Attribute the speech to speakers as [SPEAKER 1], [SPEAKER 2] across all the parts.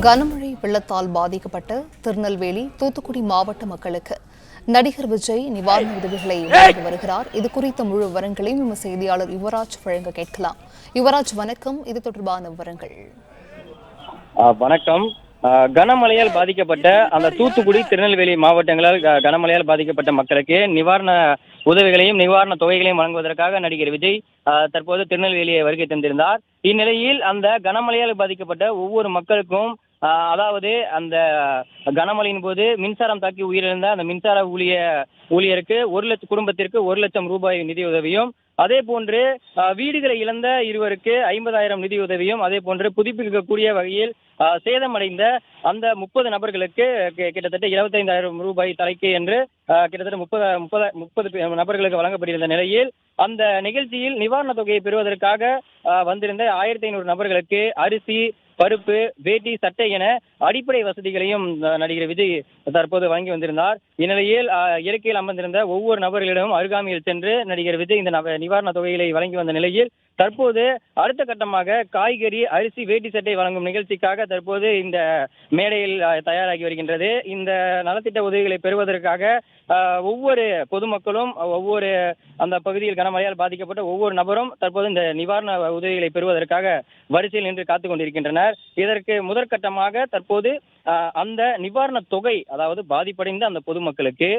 [SPEAKER 1] கனமழை வெள்ளத்தால் பாதிக்கப்பட்ட திருநெல்வேலி, தூத்துக்குடி மாவட்ட மக்களுக்கு நடிகர் விஜய் நிவாரண உதவிகளை வழங்கி வருகிறார். இது குறித்த முழு விவரங்களையும் நம்ம செய்தியாளர் யுவராஜ் வழங்க கேட்கலாம். யுவராஜ், வணக்கம். இது தொடர்பான விவரங்கள்.
[SPEAKER 2] வணக்கம். கனமழையால் பாதிக்கப்பட்ட அந்த தூத்துக்குடி, திருநெல்வேலி மாவட்டங்களால் கனமழையால் பாதிக்கப்பட்ட மக்களுக்கு நிவாரண உதவிகளையும் நிவாரண தொகைகளையும் வழங்குவதற்காக நடிகர் விஜய் தற்போது திருநெல்வேலியை வருகை தந்திருந்தார். இந்நிலையில் அந்த கனமழையால் பாதிக்கப்பட்ட ஒவ்வொரு மக்களுக்கும் அதாவது அந்த கனமழையின் போது மின்சாரம் தாக்கி உயிரிழந்த அந்த மின்சார ஊழியருக்கு 1,00,000 குடும்பத்திற்கு 1,00,000 ரூபாய் நிதியுதவியும், அதே போன்று வீடுகளை இழந்த இருவருக்கு 50,000 நிதியுதவியும், அதே போன்று புதுப்பிக்கக்கூடிய வகையில் சேதமடைந்த அந்த 30 நபர்களுக்கு கிட்டத்தட்ட 25,000 ரூபாய் தலைக்கு என்று கிட்டத்தட்ட 30 நபர்களுக்கு வழங்கப்பட்டிருந்த நிலையில் அந்த நிகழ்ச்சியில் நிவாரண தொகையை பெறுவதற்காக வந்திருந்த 1,500 நபர்களுக்கு அரிசி, பருப்பு, வேட்டி, சட்டை என அடிப்படை வசதிகளையும் நடிகர் விஜய் தற்போது வழங்கி வந்திருந்தார். இந்நிலையில் இயற்கையில் அமர்ந்திருந்த ஒவ்வொரு நபர்களிடமும் அருகாமையில் சென்று நடிகர் விஜய் இந்த நிவாரண தொகைகளை வழங்கி வந்த நிலையில் தற்போது அடுத்த கட்டமாக காய்கறி, அரிசி, வேட்டி, சட்டை வழங்கும் நிகழ்ச்சிக்காக தற்போது இந்த மேடையில் தயாராகி வருகின்றது. இந்த நலத்திட்ட உதவிகளை பெறுவதற்காக ஒவ்வொரு பொதுமக்களும் ஒவ்வொரு அந்த பகுதியில் கனமழையால் பாதிக்கப்பட்ட ஒவ்வொரு நபரும் தற்போது இந்த நிவாரண உதவிகளை பெறுவதற்காக வரிசையில் நின்று காத்துக் கொண்டிருக்கின்றனர். இதற்கு முதற்கட்டமாக தற்போது அந்த நிவாரண தொகை, அதாவது பாதிப்படைந்த அந்த பொதுமக்களுக்கு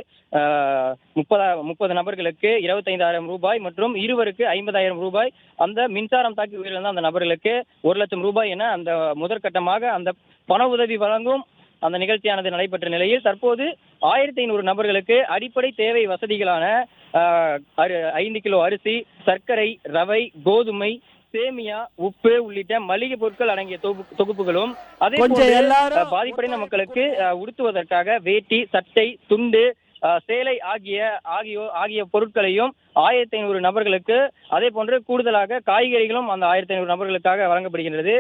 [SPEAKER 2] 30 நபர்களுக்கு 25,000 ரூபாய் மற்றும் இருவருக்கு 50,000 ரூபாய், அந்த மின்சாரம் தாக்கி உயிரிழந்த அந்த நபர்களுக்கு 1,00,000 ரூபாய் என அந்த முதற்கட்டமாக அந்த பண உதவி வழங்கும் அந்த நிகழ்ச்சியானது நடைபெற்ற நிலையில் தற்போது 1,500 நபர்களுக்கு அடிப்படை தேவை வசதிகளான 5 கிலோ அரிசி, சர்க்கரை, ரவை, கோதுமை, சேமியா, உப்பு உள்ளிட்ட மளிகை பொருட்கள் அடங்கிய தொகுப்புகளும், அதே போன்று பாதிப்படைந்த மக்களுக்கு உடுத்துவதற்காக வேட்டி, சட்டை, துண்டு, சேலை ஆகிய பொருட்களையும் 1,500 நபர்களுக்கு, அதே போன்று கூடுதலாக காய்கறிகளும் அந்த 1,500 நபர்களுக்காக வழங்கப்படுகின்றது.